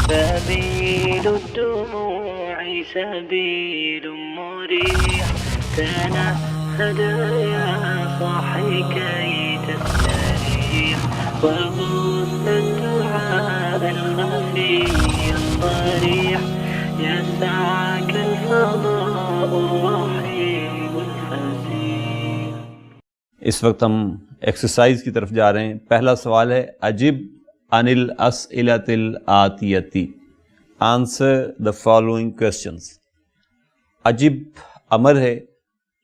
سبيل الدموع سبيل مريح تنهد يا صاحي كي تستريح وغص الدعاء الخفي الصريح يسعك الفضاء الرحيم الفسيح. اس وقت ہم ایکسرسائز کی طرف جا رہے ہیں. پہلا سوال ہے عجب عن الاسئلۃ الآتیۃ. Answer the following questions. عجب امر ہے،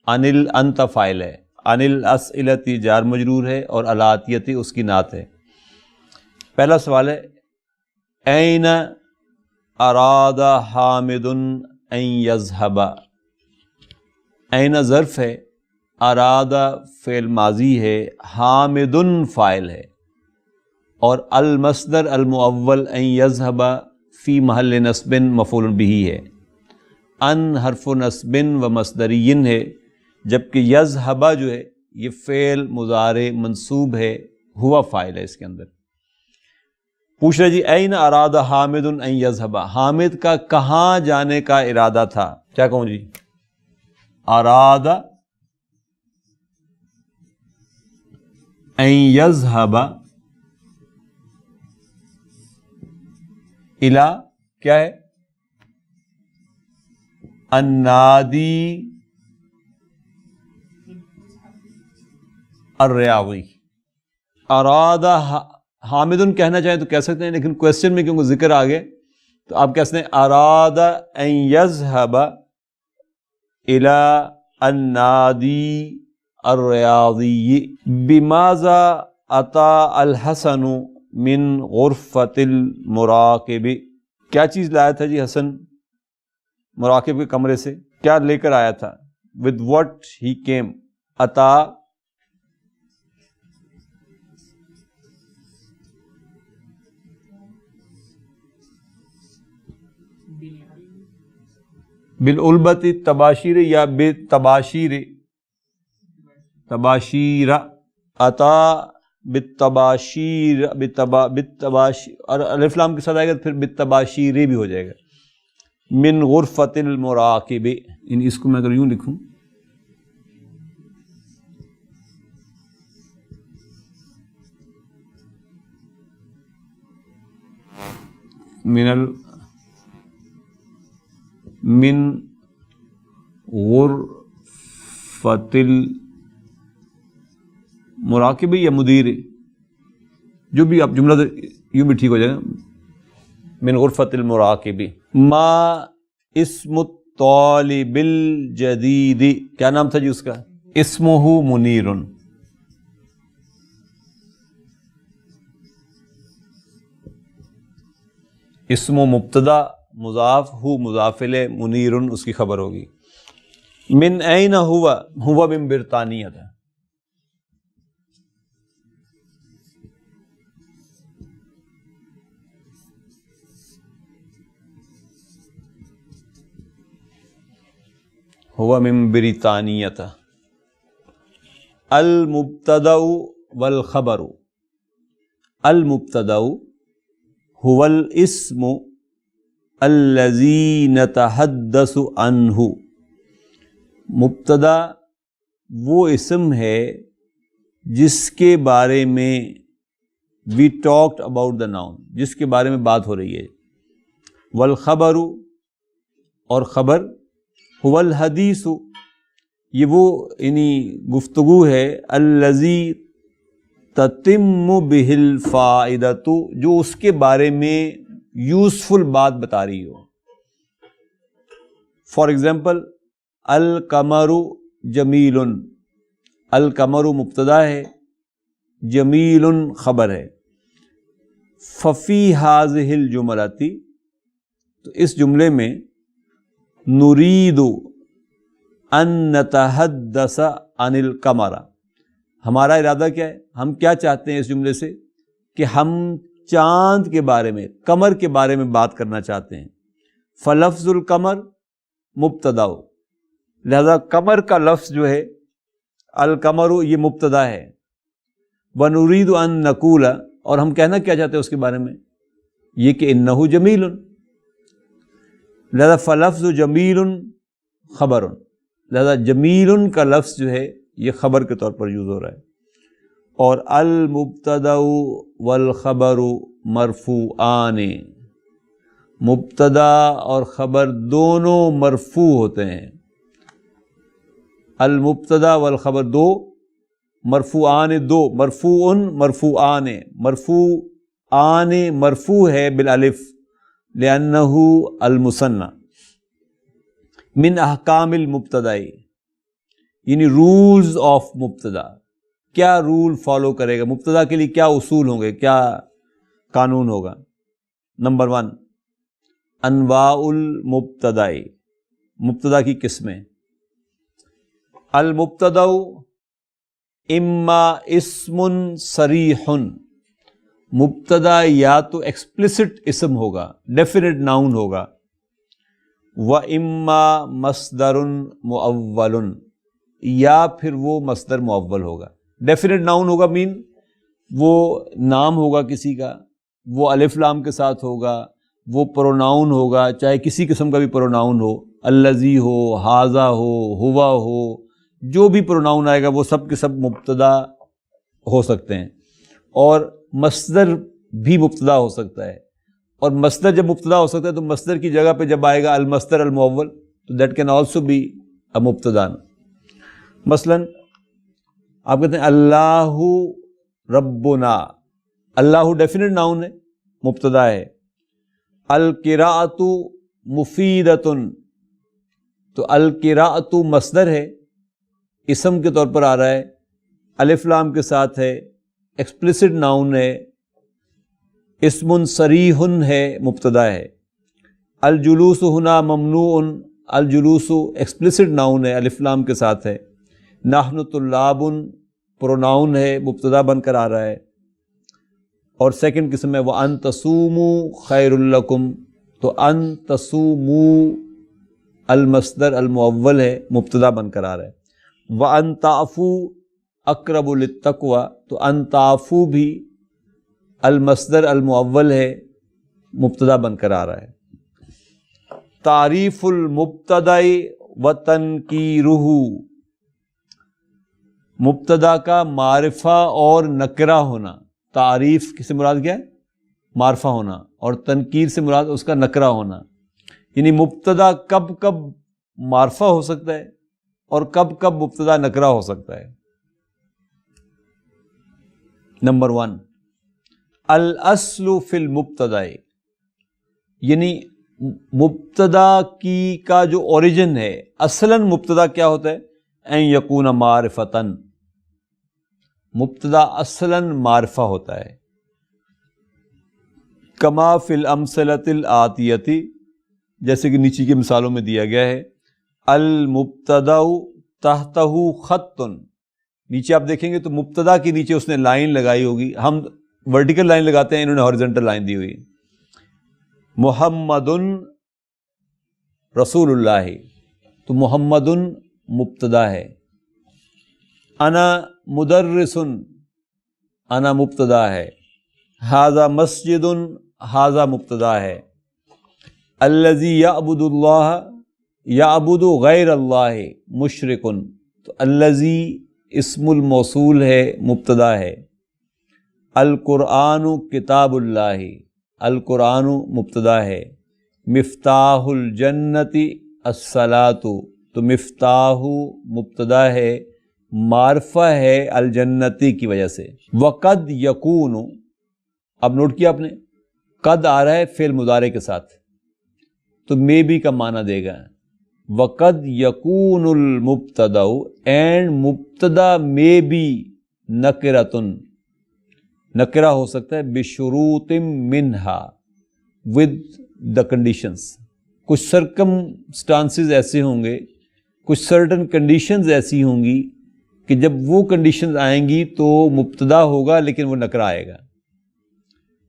انل انت فاعل ہے، عن الاسئلۃ جار مجرور ہے اور الآتیۃ اس کی نعت ہے. پہلا سوال ہے این اراد حامد ان یذهب. این ظرف ہے، اراد فعل ماضی ہے، حامد فاعل ہے، اور المصدر المؤول ان یذهب فی محل نصب مفعول بہ ہے. ان حرف نصب و مصدری ہے، جبکہ یذهب جو ہے یہ فعل مضارع منصوب ہے، ہوا فاعل ہے اس کے اندر. پوچھ رہے جی این اراد حامد ان یذهب، حامد کا کہاں جانے کا ارادہ تھا؟ کیا کہوں جی؟ اراد ان یذهب الی کیا ہے؟ النادی الریاضی. اراد حامدن کہنا چاہیں تو کہہ سکتے ہیں، لیکن کوشچن میں کیونکہ ذکر آ گئے تو آپ کہہ سکتے ہیں اراد ان یذهب الی النادی الریاضی. بماذا اتی الحسن من غرفۃ المراقب. کیا چیز لایا تھا جی حسن مراقب کے کمرے سے؟ کیا لے کر آیا تھا؟ with what he came. اتا بالعلبۃ تباشیر یا بالتباشیر؟ تباشیر. اتا بالتباشیر، بالتباشیر، اور الف لام کے ساتھ آئے گا پھر بالتباشیر بھی ہو جائے گا. من غرفۃ المراقب. اس کو میں اگر یوں لکھوں من غرفۃ المراقب یا مدیر، جو بھی آپ جملہ یوں بھی ٹھیک ہو جائے گا. من غرفۃ المراقب. ما اسم الطالب الجدید. کیا نام تھا جی اس کا؟ اسمہ منیر. اسم مبتدا مضاف، ہو مضاف الیہ، منیر اس کی خبر ہوگی. من این ہوا من برطانیہ تھا. ہوا من برطانیہ. المبتدأ والخبر. المبتدأ هو الاسم الذي نتحدث عنه. مبتدا وہ اسم ہے جس کے بارے میں we talked about the noun، جس کے بارے میں بات ہو رہی ہے. والخبر اور خبر، هو الحدیث یہ وہ یعنی گفتگو ہے، الذی تتم بہ الفائدۃ جو اس کے بارے میں یوزفل بات بتا رہی ہو. فار ایگزامپل القمر جمیل. القمر مبتدا ہے، جمیل خبر ہے. ففی ہذہ الجملۃ تو اس جملے میں نرید ان نتحدث عن القمر، ہمارا ارادہ کیا ہے، ہم کیا چاہتے ہیں اس جملے سے کہ ہم چاند کے بارے میں، قمر کے بارے میں بات کرنا چاہتے ہیں. فلفظ القمر مبتدا، لہذا قمر کا لفظ جو ہے القمر یہ مبتدا ہے. ونرید ان نقول اور ہم کہنا کیا چاہتے ہیں اس کے بارے میں یہ کہ انہو جمیل، لہذا فلفظ جمیل خبر، لہذا جمیل کا لفظ جو ہے یہ خبر کے طور پر یوز ہو رہا ہے. اور المبتدأ والخبر مرفوعان، مبتدا اور خبر دونوں مرفوع ہوتے ہیں. المبتدا والخبر دو، مرفوعان دو، مرفوع مرفوعان، مرفوعان مرفوع ہے بالالف لأنہ المثنى. من احکام المبتدا، یعنی رولز آف مبتدا، کیا رول فالو کرے گا مبتدا کے لیے، کیا اصول ہوں گے، کیا قانون ہوگا. نمبر 1 انواع المبتدا، مبتدا کی قسمیں. المبتدا اما اسم صریح، مبتدا یا تو ایکسپلسٹ اسم ہوگا، ڈیفینٹ ناؤن ہوگا. و اما مصدر مؤول، یا پھر وہ مصدر مؤول ہوگا. ڈیفینٹ ناؤن ہوگا مین وہ نام ہوگا کسی کا، وہ الف لام کے ساتھ ہوگا، وہ پروناؤن ہوگا، چاہے کسی قسم کا بھی پروناؤن ہو، الذی ہو، ھذا ہو، ہوا ہو، جو بھی پروناؤن آئے گا وہ سب کے سب مبتدا ہو سکتے ہیں. اور مصدر بھی مبتدا ہو سکتا ہے، اور مصدر جب مبتدا ہو سکتا ہے تو مصدر کی جگہ پہ جب آئے گا المصدر المؤول تو دیٹ کین آلسو بی اے مبتدا. مثلا آپ کہتے ہیں اللہ ربنا، اللہ ڈیفینٹ ناؤن ہے، مبتدا ہے. القراءۃ مفیدۃ، تو القراءۃ مصدر ہے، اسم کے طور پر آ رہا ہے، الف لام کے ساتھ ہے، ایکسپلسٹ ناؤن ہے، اسم صریح ہے، مبتدا ہے. الجلوس ہنا ممنوع، الجلوس ایکسپلسٹ ناؤن ہے، الف لام کے ساتھ ہے. نحن طلاب پروناؤن ہے، مبتدا بن کر آ رہا ہے. اور سیکنڈ قسم ہے وَأَن تَصُومُوا خَيْرٌ لَكُمْ، تو ان تصوموا المصدر المؤول ہے، مبتدا بن کر آ رہا ہے. وَأَن تَعْفُوا أَقْرَبُ لِلتَّقْوَىٰ، تو ان تعفو بھی المصدر المؤول ہے، مبتدا بن کر آ رہا ہے. تعریف المبتدا وتنکیرہ، مبتدا کا معرفہ اور نکرہ ہونا. تعریف سے مراد کیا ہے؟ معرفہ ہونا، اور تنکیر سے مراد اس کا نکرہ ہونا. یعنی مبتدا کب کب معرفہ ہو سکتا ہے اور کب کب مبتدا نکرہ ہو سکتا ہے. نمبر 1 الاصل فی المبتدا، یعنی مبتدا کی کا جو اوریجن ہے، اصلاً مبتدا کیا ہوتا ہے؟ ان یکون معرفتاً، مبتدا اصلاً معرفہ ہوتا ہے. کما فی الامثلۃ الآتیۃ، جیسے کہ نیچے کی مثالوں میں دیا گیا ہے. المبتدا تحتہ خط، نیچے آپ دیکھیں گے تو مبتدا کے نیچے اس نے لائن لگائی ہوگی، ہم ورٹیکل لائن لگاتے ہیں، انہوں نے ہاریزونٹل لائن دی ہوئی. محمد رسول اللہ، تو محمد مبتدا ہے. انا مدرس، انا مبتدا ہے. ھذا مسجد، ھذا مبتدا ہے. الذی یعبد اللہ، یعبد غیر اللہ مشرک، تو الذی اسم الموصول ہے، مبتدا ہے. القرآن کتاب اللہ، القرآن مبتدا ہے. مفتاح الجنت الصلاۃ، تو مفتاح مبتدا ہے، معرفہ ہے الجنتی کی وجہ سے. وقد یکون، اب نوٹ کیا آپ نے، قد آ رہا ہے فعل مضارع کے ساتھ تو میں بھی کا معنی دے گا. وقد یکون المبتدا، اینڈ مبتدا میں بھی نکرتن، نکرہ ہو سکتا ہے. بشروط منہا، ود دا کنڈیشنز، کچھ سرکمسٹانسز ایسے ہوں گے، کچھ سرٹن کنڈیشنز ایسی ہوں گی کہ جب وہ کنڈیشنز آئیں گی تو مبتدا ہوگا لیکن وہ نکرہ آئے گا.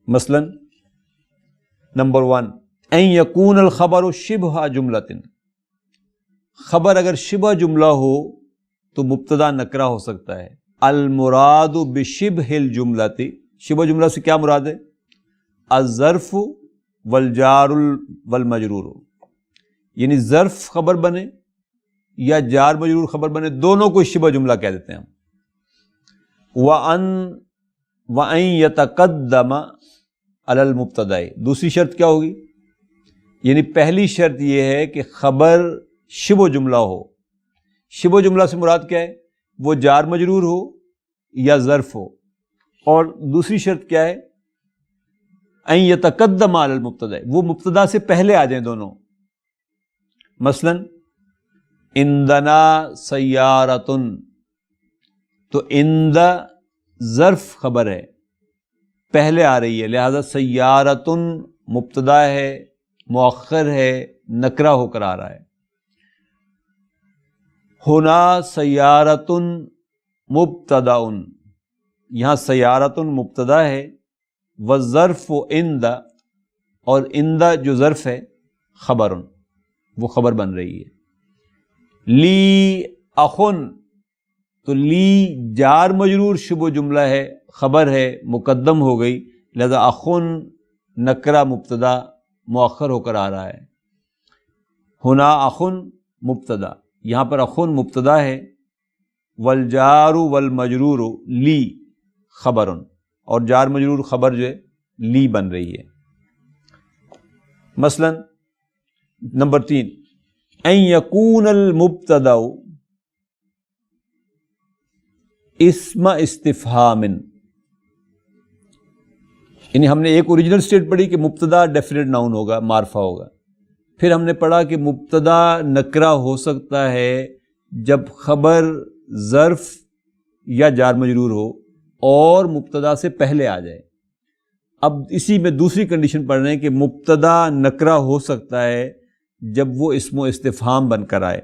مثلا نمبر 1 ان یکون الخبر شبہ جملۃ، خبر اگر شبہ جملہ ہو تو مبتدا نکرہ ہو سکتا ہے. المراد بشبہ الجملۃ، شبہ جملہ سے کیا مراد ہے؟ الظرف والجار والمجرور، یعنی ظرف خبر بنے یا جار مجرور خبر بنے، دونوں کو شبہ جملہ کہہ دیتے ہیں ہم۔ وَأَن يَتَقَدَّمَ عَلَى الْمُبْتَدَإِ، دوسری شرط کیا ہوگی؟ یعنی پہلی شرط یہ ہے کہ خبر شبہ جملہ ہو۔ شبہ جملہ سے مراد کیا ہے؟ وہ جار مجرور ہو یا ظرف ہو۔ اور دوسری شرط کیا ہے؟ ان یتقدم علی المبتدا، وہ مبتدا سے پہلے آ جائیں دونوں۔ مثلا عندنا سیارۃ، تو عند ظرف خبر ہے، پہلے آ رہی ہے، لہذا سیارۃ مبتدا ہے، مؤخر ہے، نکرہ ہو کر آ رہا ہے۔ ہونا سیارۃ مبتدا، یہاں سیارۃ مبتدا ہے، والظرف عند، اور عند جو ظرف ہے خبر، وہ خبر بن رہی ہے۔ لی اخن، تو لی جار مجرور شبہ جملہ ہے، خبر ہے، مقدم ہو گئی، لہذا اخن نکرہ مبتدا مؤخر ہو کر آ رہا ہے۔ ہونا اخن مبتدا، یہاں پر اخن مبتدا ہے، والجار والمجرور لی خبر، اور جار مجرور خبر جو ہے لی بن رہی ہے۔ مثلا نمبر 3، ان یکون المبتدا اسم استفہام، یعنی ہم نے ایک اوریجنل سٹیٹ پڑھی کہ مبتدا ڈیفینٹ ناؤن ہوگا، معرفہ ہوگا، پھر ہم نے پڑھا کہ مبتدا نکرہ ہو سکتا ہے جب خبر ظرف یا جار مجرور ہو اور مبتدا سے پہلے آ جائے۔ اب اسی میں دوسری کنڈیشن پڑھ رہے ہیں کہ مبتدا نکرہ ہو سکتا ہے جب وہ اسم و استفہام بن کر آئے۔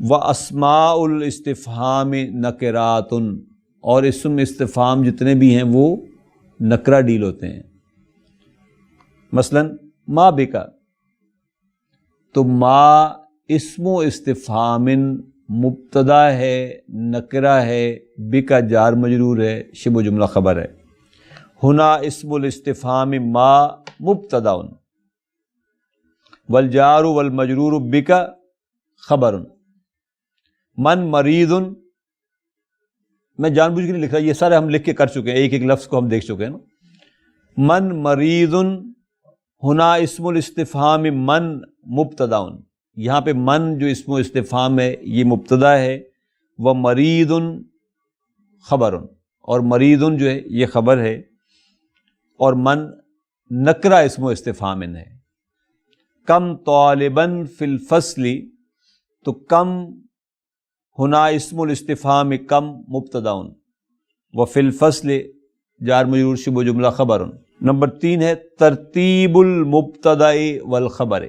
وَأَسْمَاءُ الْإِسْتِفْهَامِ نَكِرَاتٌ، اور اسم استفہام جتنے بھی ہیں وہ نکرہ ڈیل ہوتے ہیں۔ مثلا ما بکا، تو ما اسم و استفہام مبتدا ہے، نکرہ ہے، بکا جار مجرور ہے، شبہ جملہ خبر ہے۔ ہنا اسم الاستفہام ما مبتدا، والجار والمجرور بکا خبر۔ من مریض، میں جان بوجھ کے نہیں لکھ رہا، یہ سارے ہم لکھ کے کر چکے ہیں، ایک ایک لفظ کو ہم دیکھ چکے ہیں نا۔ من مریض، ہنا اسم الاستفہام من مبتدا، یہاں پہ من جو اسم و استفہام ہے یہ مبتدا ہے، وہ مریض خبر، اور مریض جو ہے یہ خبر ہے، اور من نکرہ اسم و استفہام ہے۔ کم طالباً فی الفصل، تو کم ہنا اسم الاستفہام کم مبتدا، و فی الفصل جار مجرور شبہ جملہ خبر۔ نمبر 3 ہے ترتیب المبتدا والخبر،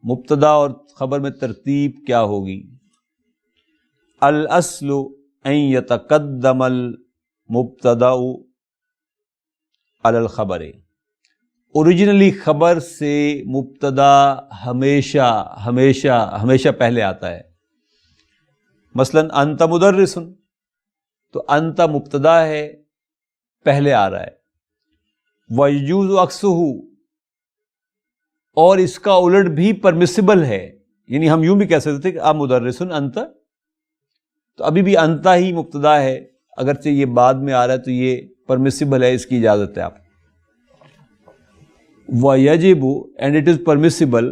مبتدا اور خبر میں ترتیب کیا ہوگی؟ الاصل ان یتقدم المبتدا علی الخبر، اوریجنلی خبر سے مبتدا ہمیشہ ہمیشہ ہمیشہ پہلے آتا ہے۔ مثلا انت مدرس، تو انت مبتدا ہے، پہلے آ رہا ہے۔ وَيَجُوزُ عَكْسُهُ، اور اس کا الٹ بھی پرمیسیبل ہے، یعنی ہم یوں بھی کہہ سکتے کہ آپ مدرس انت، تو ابھی بھی انتا ہی مبتدا ہے، اگرچہ یہ بعد میں آ رہا ہے تو یہ پرمیسیبل ہے، اس کی اجازت ہے آپ۔ وَيَجِبُ، اینڈ اٹ از پرمیسیبل،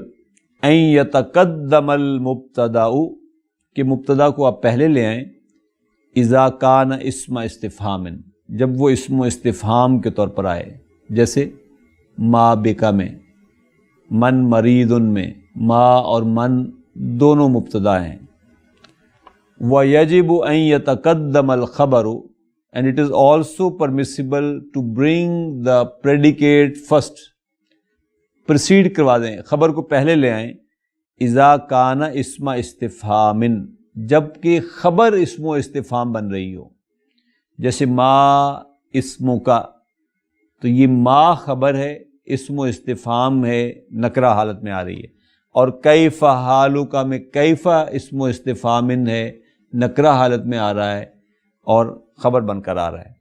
ان یتقدم المبتدا، کہ مبتدا کو آپ پہلے لے آئیں، اذا کان اسم استفہام، جب وہ اسم و استفہام کے طور پر آئے، جیسے ما بکا میں، من مریض میں، ما اور من دونوں مبتدا ہیں۔ وَيَجِبُ أَن يَتَقَدَّمَ الْخَبَرُ، and it is also permissible to bring the predicate first، پرسیڈ کروا دیں، خبر کو پہلے لے آئیں، اذا کان اسم استفہام، جبکہ خبر اسم و استفہام بن رہی ہو، جیسے ما اسم کا، تو یہ ما خبر ہے، اسم و استفہام ہے، نکرہ حالت میں آ رہی ہے۔ اور کیف حالک میں، کیف اسم و استفہام ہے، نکرہ حالت میں آ رہا ہے اور خبر بن کر آ رہا ہے۔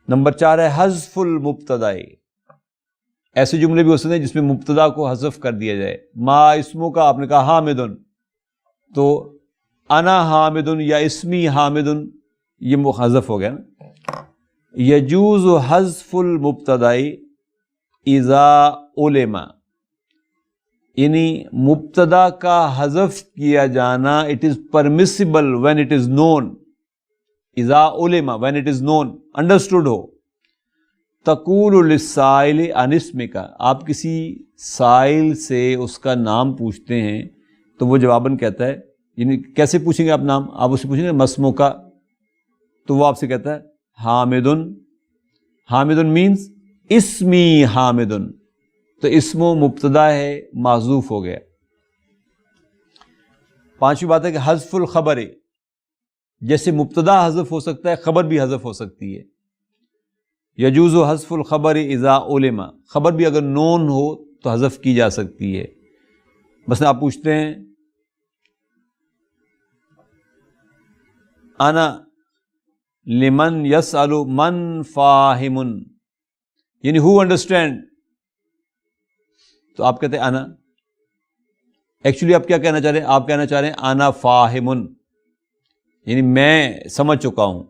نمبر 4 ہے حذف المبتدا، ایسے جملے بھی ہو سکتے ہیں جس میں مبتدا کو حذف کر دیا جائے. ما اسمو کا آپ نے کہا حامدن، تو انا حامدن یا اسمی حامدن یہ حذف ہو گیا نا. یجوز حذف المبتدائی اذا علم، یعنی مبتدا کا حذف کیا جانا it is permissible when it is known, اذا علم when it is known, understood ہو. تقول للسائل عن اسمک، آپ کسی سائل سے اس کا نام پوچھتے ہیں تو وہ جواباً کہتا ہے، یعنی کیسے پوچھیں گے آپ نام؟ آپ اسے پوچھیں گے مسمک، تو وہ آپ سے کہتا ہے حامدن. حامدن مینس اسمی حامدن، تو اسم و مبتدا ہے محذوف ہو گیا. پانچویں بات ہے کہ حذف الخبر، جیسے مبتدا حذف ہو سکتا ہے خبر بھی حذف ہو سکتی ہے. یجوز حذف الخبر اذا علم، خبر بھی اگر نون ہو تو حذف کی جا سکتی ہے. مثلا آپ پوچھتے ہیں انا لمن یسأل من فاہم، یعنی ہو انڈرسٹینڈ، تو آپ کہتے ہیں انا. ایکچولی آپ کیا کہنا چاہ رہے ہیں؟ آپ کہنا چاہ رہے ہیں انا فاہمن، یعنی میں سمجھ چکا ہوں.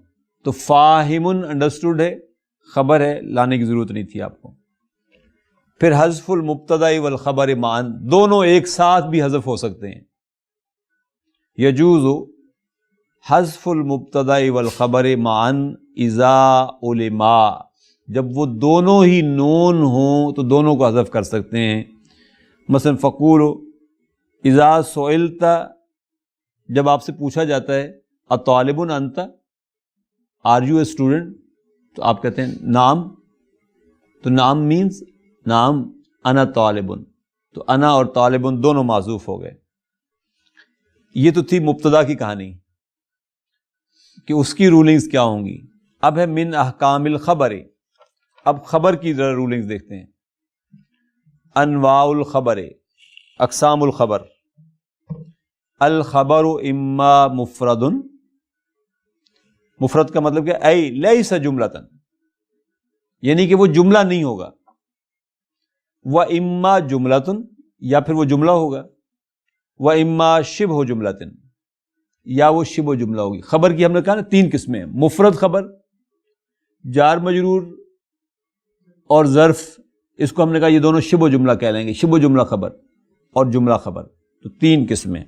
تو فاہمن انڈرسٹوڈ ہے، خبر ہے، لانے کی ضرورت نہیں تھی آپ کو. پھر حذف المبتدا والخبر معا، دونوں ایک ساتھ بھی حذف ہو سکتے ہیں. یجوز حذف المبتدا والخبر معا اذا علما، جب وہ دونوں ہی نون ہوں تو دونوں کو حذف کر سکتے ہیں. مثلا فقول اذا سئلت، جب آپ سے پوچھا جاتا ہے اطالب انت، آر یو اے اسٹوڈنٹ، تو آپ کہتے ہیں نام، تو نام مینس نام انا طالبن، تو انا اور طالبن دونوں معذوف ہو گئے. یہ تو تھی مبتدا کی کہانی کہ اس کی رولنگز کیا ہوں گی. اب ہے من احکام الخبر، اب خبر کی ذرا رولنگز دیکھتے ہیں. انواع الخبر، اقسام الخبر. الخبر اما مفرد، مفرد کا مطلب کیا؟ ای لیس جملۃ، یعنی کہ وہ جملہ نہیں ہوگا. و اما جملۃ، یا پھر وہ جملہ ہوگا. و اما شبہ جملۃ، یا وہ شبہ جملہ ہوگی. خبر کی ہم نے کہا نا تین قسمیں ہیں. مفرد خبر، جار مجرور اور ظرف، اس کو ہم نے کہا یہ دونوں شبہ جملہ کہہ لیں گے. شبہ جملہ خبر اور جملہ خبر، تو تین قسمیں.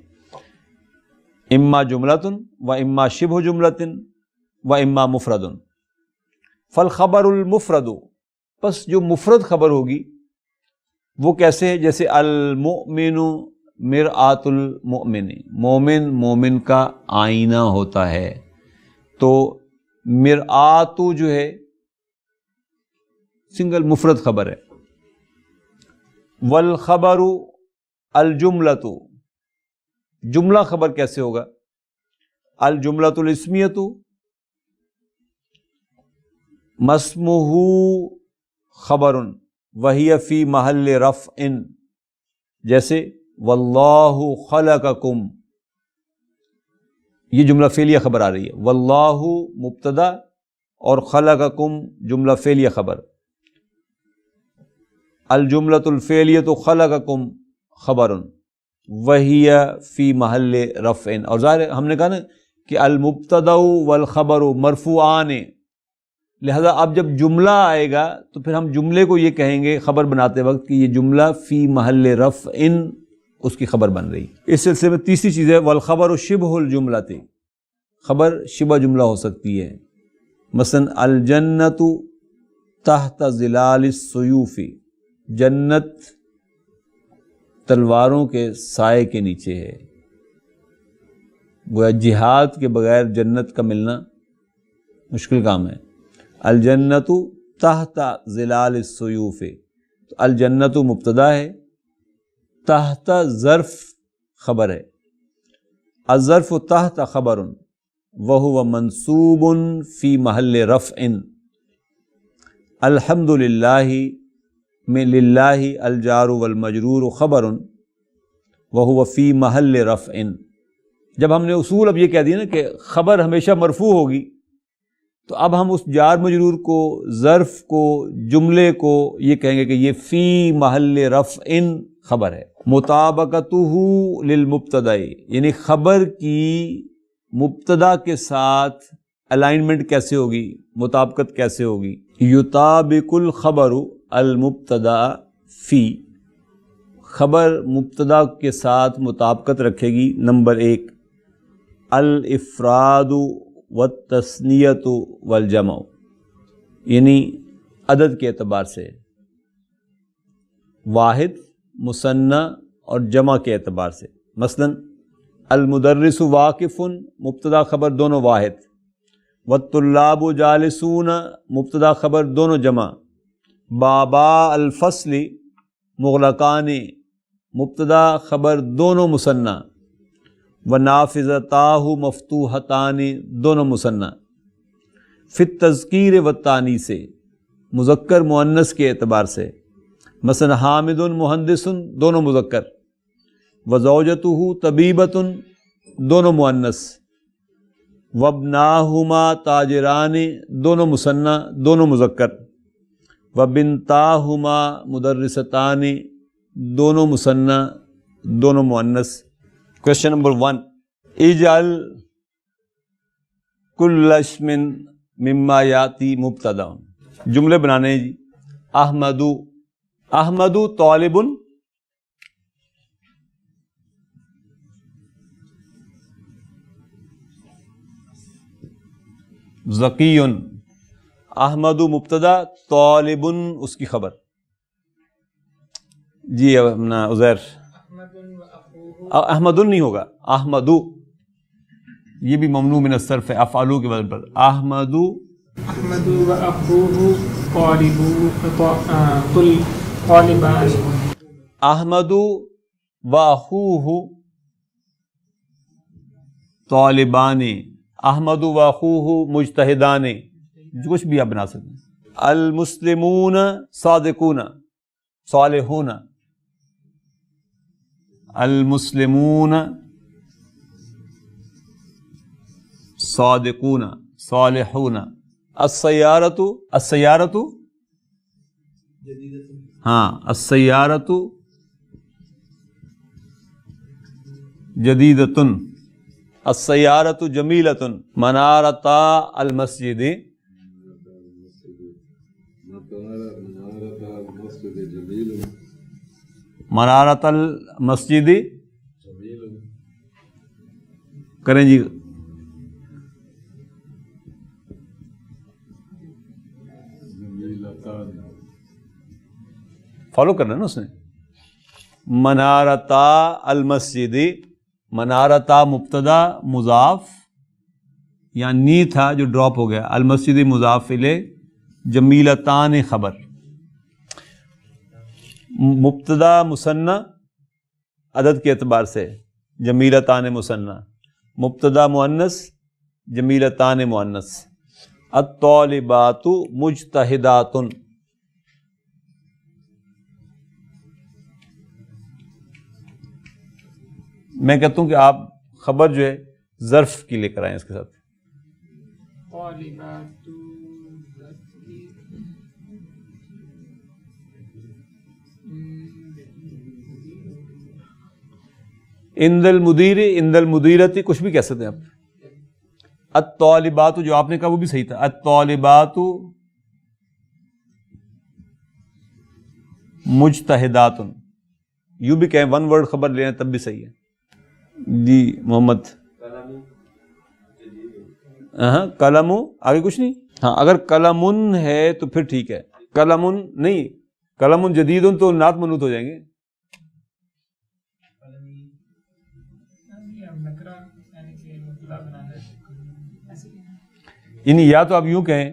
اما جملۃ و اما شبہ جملۃ و اما مفرد. فالخبر المفرد، پس جو مفرد خبر ہوگی وہ کیسے ہے؟ جیسے المؤمن مرآت المؤمن، مومن مومن کا آئینہ ہوتا ہے. تو مرآت جو ہے سنگل مفرد خبر ہے. والخبر الجملۃ، جملہ خبر کیسے ہوگا؟ الجملۃ الاسمیۃ مسمہ خبر وہی فی محل رفع، جیسے واللہ خلقکم، یہ جملہ فعلیہ خبر آ رہی ہے. واللہ مبتدا اور خلقکم جملہ فعلیہ خبر. الجملۃ الفعلیۃ خلقکم خبر وہی فی محل رفع. اور ظاہر ہم نے کہا نا کہ المبتدا والخبر مرفوعان، لہذا اب جب جملہ آئے گا تو پھر ہم جملے کو یہ کہیں گے خبر بناتے وقت کہ یہ جملہ فی محل رفع اس کی خبر بن رہی. اس سلسلے میں تیسری چیز ہے والخبر شبہ الجملۃ، خبر شبہ جملہ ہو سکتی ہے. مثلا الجنت تحت ظلال السیوف، جنت تلواروں کے سائے کے نیچے ہے. گویا جہاد کے بغیر جنت کا ملنا مشکل کام ہے. الجنت تحت ظلال السیوف، تو الجنت مبتدا ہے، تحت ظرف خبر ہے. الظرف تحت خبر وہو منصوب فی محل رفع. الحمد للہ میں للہ الجار والمجرور خبر وہو فی محل رفع. جب ہم نے اصول اب یہ کہہ دیا نا کہ خبر ہمیشہ مرفوع ہوگی، تو اب ہم اس جار مجرور کو، ظرف کو، جملے کو یہ کہیں گے کہ یہ فی محل رفع خبر ہے. مطابقتہ للمبتدا، یعنی خبر کی مبتدا کے ساتھ الائنمنٹ کیسے ہوگی، مطابقت کیسے ہوگی. یطابق الخبر المبتدا فی، خبر مبتدا کے ساتھ مطابقت رکھے گی. نمبر 1 الافراد والتثنیۃ والجمع، یعنی عدد کے اعتبار سے، واحد، مثنی اور جمع کے اعتبار سے. مثلا المدرس واقف، مبتدا خبر دونوں واحد. والطلاب جالسون، مبتدا خبر دونوں جمع. بابا الفصل مغلقان، مبتدا خبر دونوں مثنی. ونافذتاہ مفتوحتان، دونوں مثنی. فی التذکیر والتانیث، مذکر مؤنث کے اعتبار سے. مثلا حامد مہندس، دونوں مذکر. وزوجتہ طبیبۃ، دونوں مؤنث. وابناہما تاجران، دونوں مثنی دونوں مذکر. وبنتاہما مدرستان، دونوں مثنی دونوں مؤنث. کوشچن نمبر 1 اجعل کل اسم مما یاتی مبتدا. جملے بنانے ہیں جی. احمد طالب، ذکی. احمد مبتدا، طالب اس کی خبر. جی اپنا عزیر. احمد نہیں ہوگا، احمد، یہ بھی ممنوع من الصرف ہے افعلوا کے وزن پر. احمد وأخوه طالبان. احمد واخوہ طالبان. احمد واخوہ مجتہدان، کچھ بھی آپ بنا سکتے ہیں. المسلمون صادقون صالحون. المسلمون صادقون صالحون. السیارۃ ہاں السیارۃ جدیدۃ. السیارۃ جمیلۃ. منارتا المسجد، منارت المسجد کریں جی. فالو کرنا نا اس نے. منارتا المسجد، منارتا مبتدا مضاف، یا نی تھا جو ڈراپ ہو گیا. المسجد مضاف الیہ، جمیلتان خبر. مبتدا مثنی عدد کے اعتبار سے، جمیلتان مثنی. مبتدا مؤنث، جمیلتان مؤنث. الطالبات مجتہدات. میں کہتا ہوں کہ آپ خبر جو ہے ظرف کی لے کر آئیں اس کے ساتھ. عند المدیر، عند المدیرتی، کچھ بھی کہہ سکتے ہیں آپ. الطالبات جو آپ نے کہا وہ بھی صحیح تھا. الطالبات مجتہدات، یوں بھی کہیں ون ورڈ خبر لیں تب بھی صحیح ہے. جی محمد. ہاں قلم، آگے کچھ نہیں. ہاں اگر قلم ہے تو پھر ٹھیک ہے. قلم نہیں، قلم جدید تو نعت منوط ہو جائیں گے. یعنی یا تو آپ یوں کہیں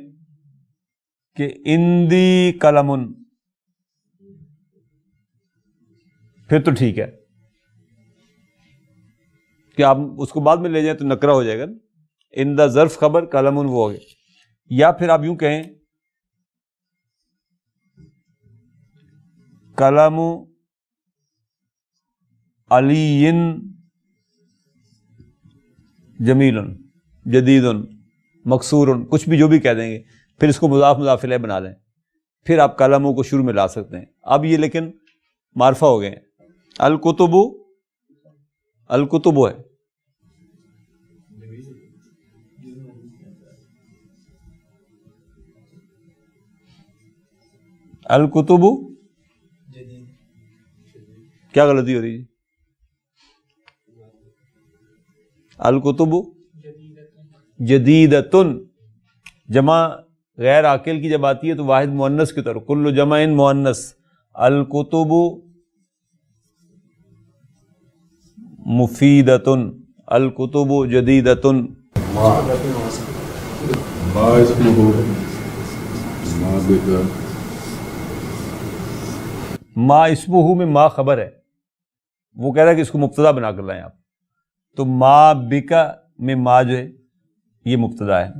کہ اندی قلم، پھر تو ٹھیک ہے کہ آپ اس کو بعد میں لے جائیں تو نکرہ ہو جائے گا. ان دا ظرف خبر قلم وہ ہو گئے. یا پھر آپ یوں کہیں قلم علی جمیل جدید مکسور، کچھ بھی جو بھی کہہ دیں گے، پھر اس کو مضاف مضاف الیہ بنا لیں، پھر آپ کلموں کو شروع میں لا سکتے ہیں. اب یہ لیکن معرفہ ہو گئے ہیں. الکتب، الکتب ہے الکتب، کیا غلطی ہو رہی ہے؟ الکتب جدیدتن، جمع غیر عاقل کی جب آتی ہے تو واحد مؤنث کی طرف، کل جمع مؤنث. الکتب مفیدتن، الکتب جدیدتن. ما اسمہ میں ما خبر ہے، وہ کہہ رہا ہے کہ اس کو مبتدا بنا کر لائیں آپ، تو ما بکا میں ما جو ہے یہ مبتدا ہے.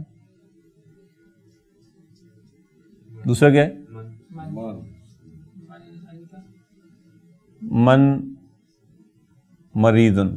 دوسرا کیا ہے؟ من مریضن.